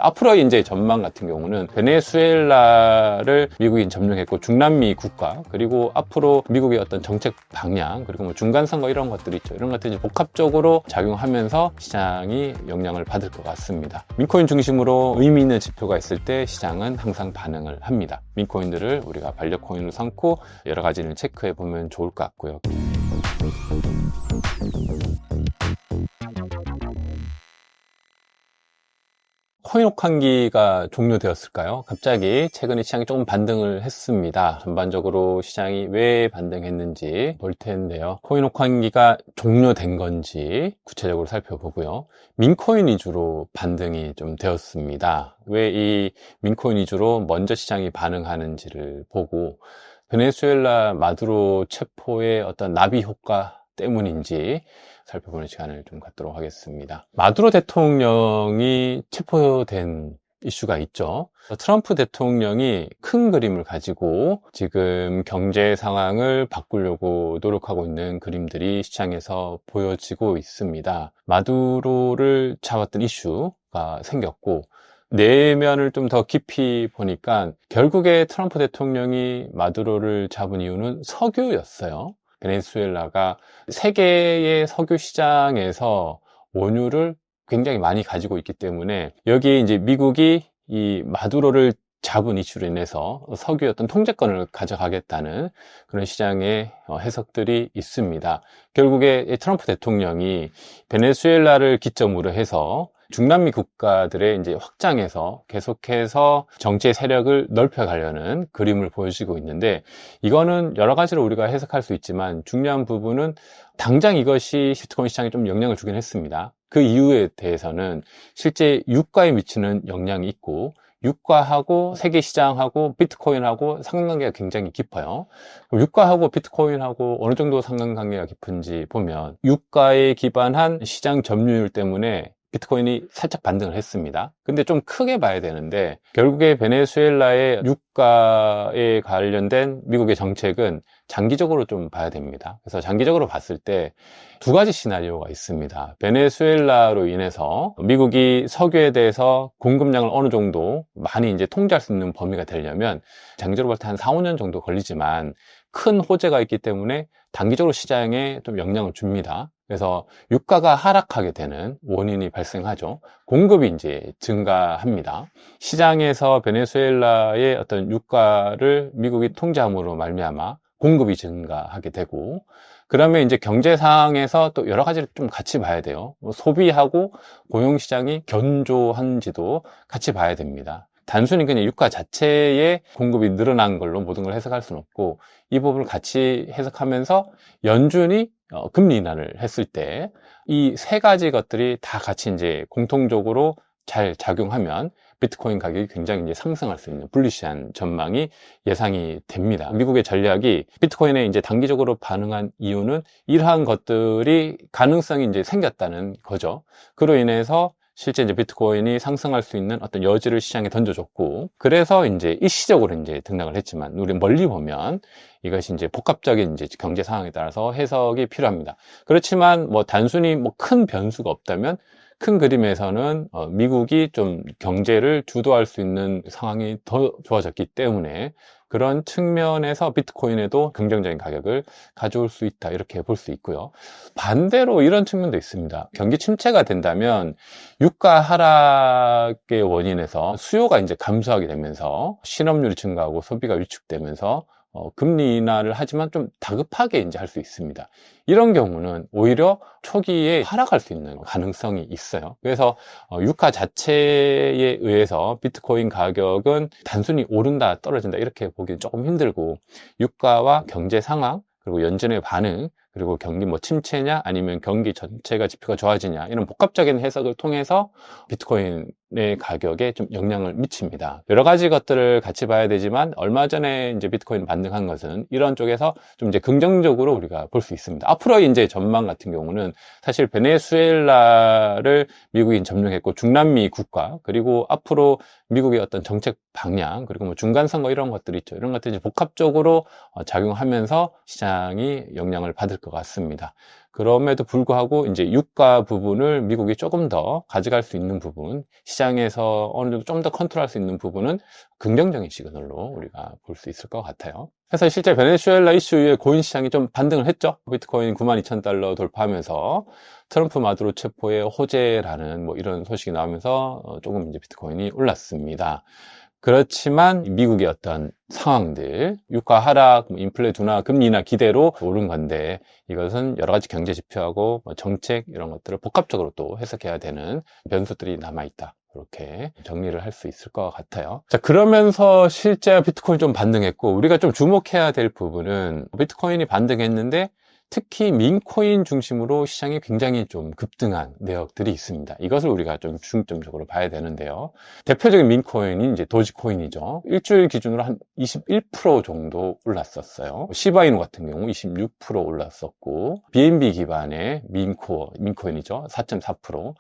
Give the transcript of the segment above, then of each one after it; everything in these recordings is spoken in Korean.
앞으로의 이제 전망 같은 경우는 베네수엘라를 미국이 점령했고 중남미 국가, 그리고 앞으로 미국의 어떤 정책 방향, 그리고 뭐 중간 선거 이런 것들이 있죠. 이런 것들이 복합적으로 작용하면서 시장이 영향을 받을 것 같습니다. 민코인 중심으로 의미 있는 지표가 있을 때 시장은 항상 반응을 합니다. 민코인들을 우리가 반려코인으로 삼고 여러 가지를 체크해 보면 좋을 것 같고요. 코인 혹한기가 종료되었을까요? 갑자기 최근에 시장이 조금 반등을 했습니다. 전반적으로 시장이 왜 반등했는지 볼 텐데요. 코인 혹한기가 종료된 건지 구체적으로 살펴보고요. 민코인 위주로 반등이 좀 되었습니다. 왜 이 민코인 위주로 먼저 시장이 반응하는지를 보고, 베네수엘라 마두로 체포의 어떤 나비 효과 때문인지 살펴보는 시간을 좀 갖도록 하겠습니다. 마두로 대통령이 체포된 이슈가 있죠. 트럼프 대통령이 큰 그림을 가지고 지금 경제 상황을 바꾸려고 노력하고 있는 그림들이 시장에서 보여지고 있습니다. 마두로를 잡았던 이슈가 생겼고, 내면을 좀 더 깊이 보니까 결국에 트럼프 대통령이 마두로를 잡은 이유는 석유였어요. 베네수엘라가 세계의 석유 시장에서 원유를 굉장히 많이 가지고 있기 때문에 여기에 이제 미국이 이 마두로를 잡은 이슈로 인해서 석유의 어떤 통제권을 가져가겠다는 그런 시장의 해석들이 있습니다. 결국에 트럼프 대통령이 베네수엘라를 기점으로 해서 중남미 국가들의 이제 확장해서 계속해서 정치의 세력을 넓혀가려는 그림을 보여주고 있는데, 이거는 여러 가지로 우리가 해석할 수 있지만 중요한 부분은 당장 이것이 비트코인 시장에 좀 영향을 주긴 했습니다. 그 이유에 대해서는 실제 유가에 미치는 영향이 있고, 유가하고 세계 시장하고 비트코인하고 상관관계가 굉장히 깊어요. 유가하고 비트코인하고 어느 정도 상관관계가 깊은지 보면, 유가에 기반한 시장 점유율 때문에 비트코인이 살짝 반등을 했습니다. 근데 좀 크게 봐야 되는데, 결국에 베네수엘라의 유가에 관련된 미국의 정책은 장기적으로 좀 봐야 됩니다. 그래서 장기적으로 봤을 때 두 가지 시나리오가 있습니다. 베네수엘라로 인해서 미국이 석유에 대해서 공급량을 어느 정도 많이 이제 통제할 수 있는 범위가 되려면 장기적으로 볼 때 한 4, 5년 정도 걸리지만 큰 호재가 있기 때문에 단기적으로 시장에 좀 영향을 줍니다. 그래서 유가가 하락하게 되는 원인이 발생하죠. 공급이 이제 증가합니다. 시장에서 베네수엘라의 어떤 유가를 미국이 통제함으로 말미암아 공급이 증가하게 되고, 그러면 이제 경제 상황에서 또 여러 가지를 좀 같이 봐야 돼요. 소비하고 고용시장이 견조한지도 같이 봐야 됩니다. 단순히 그냥 유가 자체의 공급이 늘어난 걸로 모든 걸 해석할 수는 없고, 이 부분을 같이 해석하면서 연준이 금리 인하를 했을 때 이 세 가지 것들이 다 같이 이제 공통적으로 잘 작용하면 비트코인 가격이 굉장히 이제 상승할 수 있는 불리시한 전망이 예상이 됩니다. 미국의 전략이 비트코인에 이제 단기적으로 반응한 이유는 이러한 것들이 가능성이 이제 생겼다는 거죠. 그로 인해서 실제 이제 비트코인이 상승할 수 있는 어떤 여지를 시장에 던져줬고, 그래서 이제 일시적으로 이제 등락을 했지만, 우리 멀리 보면 이것이 이제 복합적인 이제 경제 상황에 따라서 해석이 필요합니다. 그렇지만 뭐 단순히 뭐 큰 변수가 없다면 큰 그림에서는 미국이 좀 경제를 주도할 수 있는 상황이 더 좋아졌기 때문에 그런 측면에서 비트코인에도 긍정적인 가격을 가져올 수 있다, 이렇게 볼 수 있고요. 반대로 이런 측면도 있습니다. 경기 침체가 된다면 유가 하락의 원인에서 수요가 이제 감소하게 되면서 실업률이 증가하고 소비가 위축되면서 금리 인하를 하지만 좀 다급하게 이제 할 수 있습니다. 이런 경우는 오히려 초기에 하락할 수 있는 가능성이 있어요. 그래서 유가 자체에 의해서 비트코인 가격은 단순히 오른다, 떨어진다 이렇게 보기는 조금 힘들고, 유가와 경제 상황, 그리고 연준의 반응, 그리고 경기 뭐 침체냐 아니면 경기 전체가 지표가 좋아지냐, 이런 복합적인 해석을 통해서 비트코인의 가격에 좀 영향을 미칩니다. 여러 가지 것들을 같이 봐야 되지만, 얼마 전에 이제 비트코인 반등한 것은 이런 쪽에서 좀 이제 긍정적으로 우리가 볼 수 있습니다. 앞으로 이제 전망 같은 경우는 사실 베네수엘라를 미국이 점령했고 중남미 국가, 그리고 앞으로 미국의 어떤 정책 방향, 그리고 뭐 중간 선거 이런 것들이 있죠. 이런 것들이 복합적으로 작용하면서 시장이 영향을 받을 것 같습니다. 그럼에도 불구하고 이제 유가 부분을 미국이 조금 더 가져갈 수 있는 부분, 시장에서 어느 정도 좀 더 컨트롤할 수 있는 부분은 긍정적인 시그널로 우리가 볼 수 있을 것 같아요. 그래서 실제 베네수엘라 이슈 이후에 고인 시장이 좀 반등을 했죠. 비트코인 92,000달러 돌파하면서 트럼프 마두로 체포의 호재라는 뭐 이런 소식이 나오면서 조금 이제 비트코인이 올랐습니다. 그렇지만 미국의 어떤 상황들, 유가 하락, 인플레 둔화, 금리나 기대로 오른 건데 이것은 여러 가지 경제 지표하고 정책 이런 것들을 복합적으로 또 해석해야 되는 변수들이 남아있다. 이렇게 정리를 할 수 있을 것 같아요. 자, 그러면서 실제 비트코인 좀 반등했고 우리가 좀 주목해야 될 부분은 비트코인이 반등했는데 특히 민코인 중심으로 시장이 굉장히 좀 급등한 내역들이 있습니다. 이것을 우리가 좀 중점적으로 봐야 되는데요. 대표적인 민코인이 이제 도지코인이죠. 일주일 기준으로 한 21% 정도 올랐었어요. 시바이누 같은 경우 26% 올랐었고, BNB 기반의 민코인이죠. 4.4%.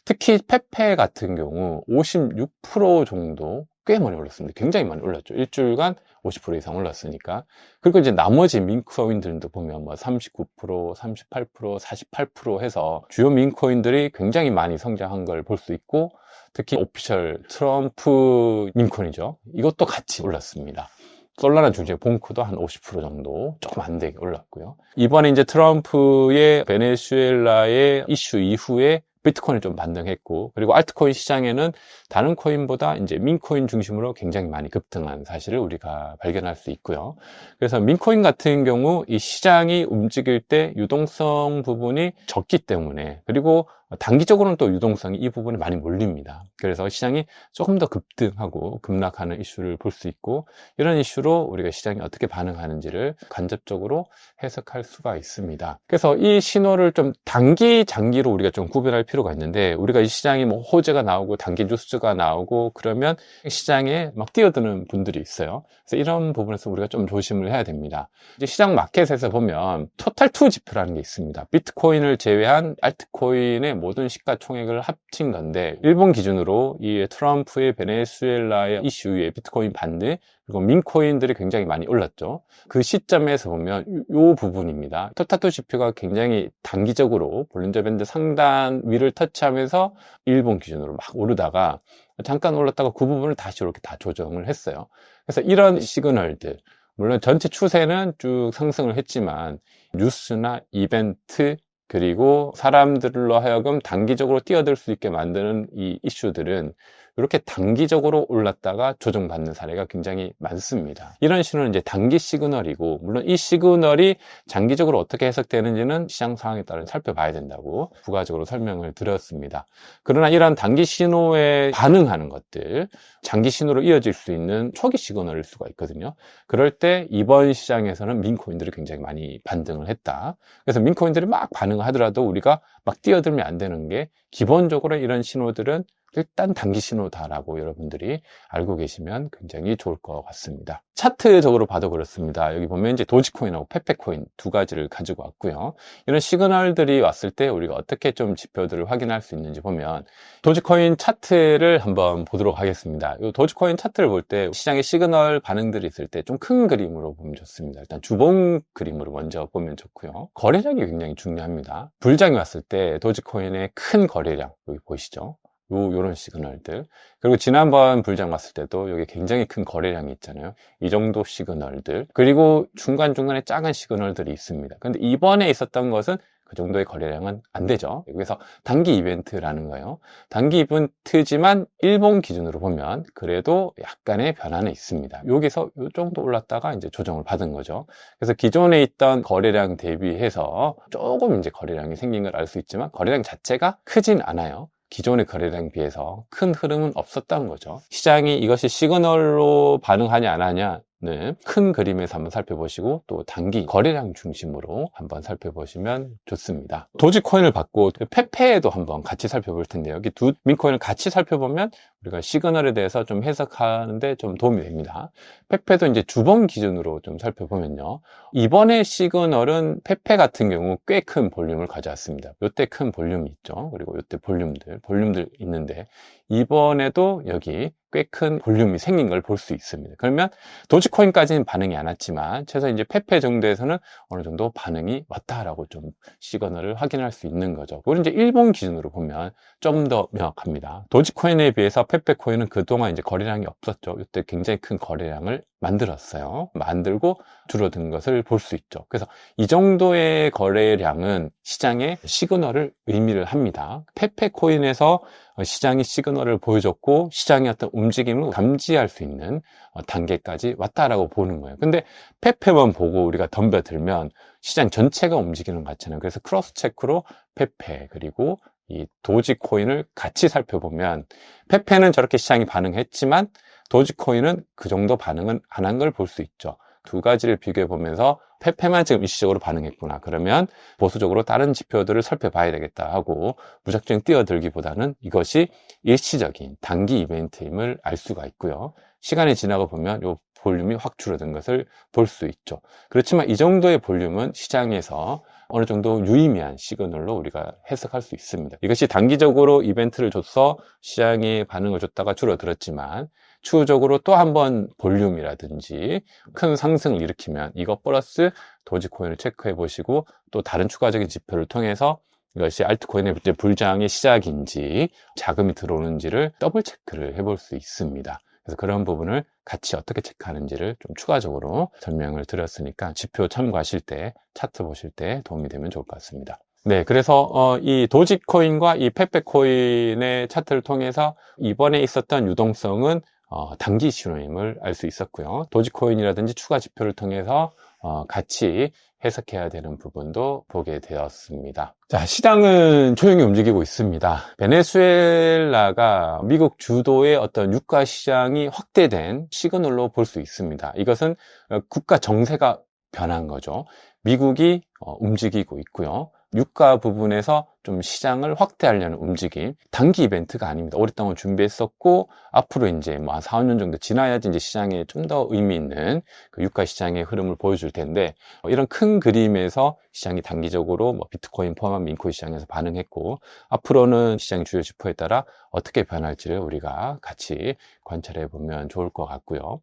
특히 페페 같은 경우 56% 정도 꽤 많이 올랐습니다. 굉장히 많이 올랐죠. 일주일간 50% 이상 올랐으니까. 그리고 이제 나머지 민코인들도 보면 뭐 39%, 38%, 48% 해서 주요 민코인들이 굉장히 많이 성장한 걸 볼 수 있고, 특히 오피셜 트럼프 민코인이죠. 이것도 같이 올랐습니다. 솔라나 중심의 봉크도 한 50% 정도 조금 안 되게 올랐고요. 이번에 이제 트럼프의 베네수엘라의 이슈 이후에 비트코인이 좀 반등했고, 그리고 알트코인 시장에는 다른 코인보다 이제 민코인 중심으로 굉장히 많이 급등한 사실을 우리가 발견할 수 있고요. 그래서 민코인 같은 경우 이 시장이 움직일 때 유동성 부분이 적기 때문에, 그리고 단기적으로는 또 유동성이 이 부분에 많이 몰립니다. 그래서 시장이 조금 더 급등하고 급락하는 이슈를 볼 수 있고, 이런 이슈로 우리가 시장이 어떻게 반응하는지를 간접적으로 해석할 수가 있습니다. 그래서 이 신호를 좀 단기, 장기로 우리가 좀 구별할 필요가 있는데, 우리가 이 시장이 뭐 호재가 나오고 단기 뉴스가 나오고 그러면 시장에 막 뛰어드는 분들이 있어요. 그래서 이런 부분에서 우리가 좀 조심을 해야 됩니다. 이제 시장 마켓에서 보면 토탈 투 지표라는 게 있습니다. 비트코인을 제외한 알트코인의 모든 시가총액을 합친 건데, 일본 기준으로 이 트럼프의 베네수엘라의 이슈 후에 비트코인 반등, 그리고 민코인들이 굉장히 많이 올랐죠. 그 시점에서 보면 이 부분입니다. 토탈2 지표가 굉장히 단기적으로 볼린저 밴드 상단 위를 터치하면서 일본 기준으로 막 오르다가 잠깐 올랐다가 그 부분을 다시 이렇게 다 조정을 했어요. 그래서 이런 시그널들, 물론 전체 추세는 쭉 상승을 했지만 뉴스나 이벤트, 그리고 사람들로 하여금 단기적으로 뛰어들 수 있게 만드는 이 이슈들은 이렇게 단기적으로 올랐다가 조정받는 사례가 굉장히 많습니다. 이런 신호는 이제 단기 시그널이고, 물론 이 시그널이 장기적으로 어떻게 해석되는지는 시장 상황에 따라 살펴봐야 된다고 부가적으로 설명을 드렸습니다. 그러나 이런 단기 신호에 반응하는 것들, 장기 신호로 이어질 수 있는 초기 시그널일 수가 있거든요. 그럴 때 이번 시장에서는 민코인들이 굉장히 많이 반등을 했다. 그래서 민코인들이 막 반응을 하더라도 우리가 막 뛰어들면 안 되는 게, 기본적으로 이런 신호들은 일단 단기 신호다라고 여러분들이 알고 계시면 굉장히 좋을 것 같습니다. 차트적으로 봐도 그렇습니다. 여기 보면 이제 도지코인하고 페페코인 두 가지를 가지고 왔고요. 이런 시그널들이 왔을 때 우리가 어떻게 좀 지표들을 확인할 수 있는지 보면, 도지코인 차트를 한번 보도록 하겠습니다. 이 도지코인 차트를 볼 때 시장의 시그널 반응들이 있을 때 좀 큰 그림으로 보면 좋습니다. 일단 주봉 그림으로 먼저 보면 좋고요. 거래량이 굉장히 중요합니다. 불장이 왔을 때 도지코인의 큰 거래량, 여기 보이시죠? 요런 시그널들. 그리고 지난번 불장 왔을 때도 여기 굉장히 큰 거래량이 있잖아요. 이 정도 시그널들. 그리고 중간중간에 작은 시그널들이 있습니다. 근데 이번에 있었던 것은 그 정도의 거래량은 안 되죠. 그래서 단기 이벤트라는 거예요. 단기 이벤트지만 일본 기준으로 보면 그래도 약간의 변화는 있습니다. 여기서 이 정도 올랐다가 이제 조정을 받은 거죠. 그래서 기존에 있던 거래량 대비해서 조금 이제 거래량이 생긴 걸 알 수 있지만 거래량 자체가 크진 않아요. 기존의 거래량에 비해서 큰 흐름은 없었다는 거죠. 시장이 이것이 시그널로 반응하냐 안 하냐는 큰 그림에서 한번 살펴보시고, 또 단기 거래량 중심으로 한번 살펴보시면 좋습니다. 도지코인을 받고 페페도 한번 같이 살펴볼 텐데요. 여기 두 민코인을 같이 살펴보면 우리가 시그널에 대해서 좀 해석하는데 좀 도움이 됩니다. 페페도 이제 주봉 기준으로 좀 살펴보면요, 이번에 시그널은 페페 같은 경우 꽤 큰 볼륨을 가져왔습니다. 이때 큰 볼륨이 있죠. 그리고 이때 볼륨들 있는데, 이번에도 여기 꽤 큰 볼륨이 생긴 걸 볼 수 있습니다. 그러면 도지코인까지는 반응이 안 왔지만 최소 이제 페페 정도에서는 어느 정도 반응이 왔다라고 좀 시그널을 확인할 수 있는 거죠. 우리 이제 일본 기준으로 보면 좀 더 명확합니다. 도지코인에 비해서 페페코인은 그동안 이제 거래량이 없었죠. 이때 굉장히 큰 거래량을 만들었어요. 만들고 줄어든 것을 볼 수 있죠. 그래서 이 정도의 거래량은 시장의 시그널을 의미를 합니다. 페페코인에서 시장이 시그널을 보여줬고 시장의 어떤 움직임을 감지할 수 있는 단계까지 왔다라고 보는 거예요. 근데 페페만 보고 우리가 덤벼들면 시장 전체가 움직이는 것 같잖아요. 그래서 크로스 체크로 페페 그리고 이 도지코인을 같이 살펴보면 페페는 저렇게 시장이 반응했지만 도지코인은 그 정도 반응은 안 한 걸 볼 수 있죠. 두 가지를 비교해 보면서 페페만 지금 일시적으로 반응했구나. 그러면 보수적으로 다른 지표들을 살펴봐야 되겠다 하고 무작정 뛰어들기보다는 이것이 일시적인 단기 이벤트임을 알 수가 있고요. 시간이 지나고 보면 이 볼륨이 확 줄어든 것을 볼 수 있죠. 그렇지만 이 정도의 볼륨은 시장에서 어느 정도 유의미한 시그널로 우리가 해석할 수 있습니다. 이것이 단기적으로 이벤트를 줘서 시장에 반응을 줬다가 줄어들었지만 추후적으로 또 한 번 볼륨이라든지 큰 상승을 일으키면 이것 플러스 도지코인을 체크해 보시고 또 다른 추가적인 지표를 통해서 이것이 알트코인의 불장의 시작인지 자금이 들어오는지를 더블 체크를 해볼 수 있습니다. 그래서 그런 부분을 같이 어떻게 체크하는지를 좀 추가적으로 설명을 드렸으니까 지표 참고하실 때 차트 보실 때 도움이 되면 좋을 것 같습니다. 네, 그래서 이 도지코인과 이 페페코인의 차트를 통해서 이번에 있었던 유동성은 단기 신호임을 알 수 있었고요. 도지코인이라든지 추가 지표를 통해서 같이 해석해야 되는 부분도 보게 되었습니다. 자, 시장은 조용히 움직이고 있습니다. 베네수엘라가 미국 주도의 어떤 유가 시장이 확대된 시그널로 볼 수 있습니다. 이것은 국가 정세가 변한 거죠. 미국이 움직이고 있고요. 유가 부분에서 좀 시장을 확대하려는 움직임, 단기 이벤트가 아닙니다. 오랫동안 준비했었고 앞으로 이제 뭐 한 4, 5년 정도 지나야지 이제 시장에 좀 더 의미 있는 그 유가 시장의 흐름을 보여줄 텐데 이런 큰 그림에서 시장이 단기적으로 뭐 비트코인 포함한 민코인 시장에서 반응했고 앞으로는 시장 주요 지표에 따라 어떻게 변할지를 우리가 같이 관찰해 보면 좋을 것 같고요.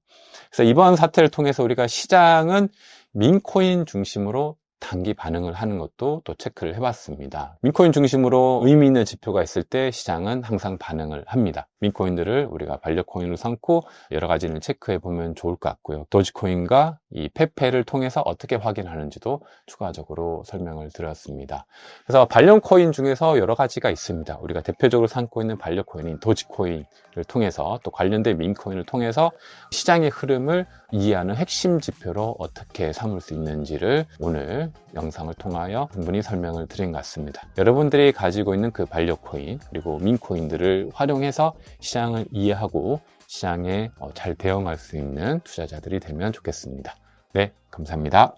그래서 이번 사태를 통해서 우리가 시장은 민코인 중심으로 단기 반응을 하는 것도 또 체크를 해봤습니다. 민코인 중심으로 의미 있는 지표가 있을 때 시장은 항상 반응을 합니다. 민코인들을 우리가 반려코인으로 삼고 여러 가지를 체크해 보면 좋을 것 같고요. 도지코인과 이 페페를 통해서 어떻게 확인하는지도 추가적으로 설명을 드렸습니다. 그래서 반려코인 중에서 여러 가지가 있습니다. 우리가 대표적으로 삼고 있는 반려코인인 도지코인을 통해서 또 관련된 민코인을 통해서 시장의 흐름을 이해하는 핵심 지표로 어떻게 삼을 수 있는지를 오늘 영상을 통하여 충분히 설명을 드린 것 같습니다. 여러분들이 가지고 있는 그 반려코인 그리고 민코인들을 활용해서 시장을 이해하고 시장에 잘 대응할 수 있는 투자자들이 되면 좋겠습니다. 네, 감사합니다.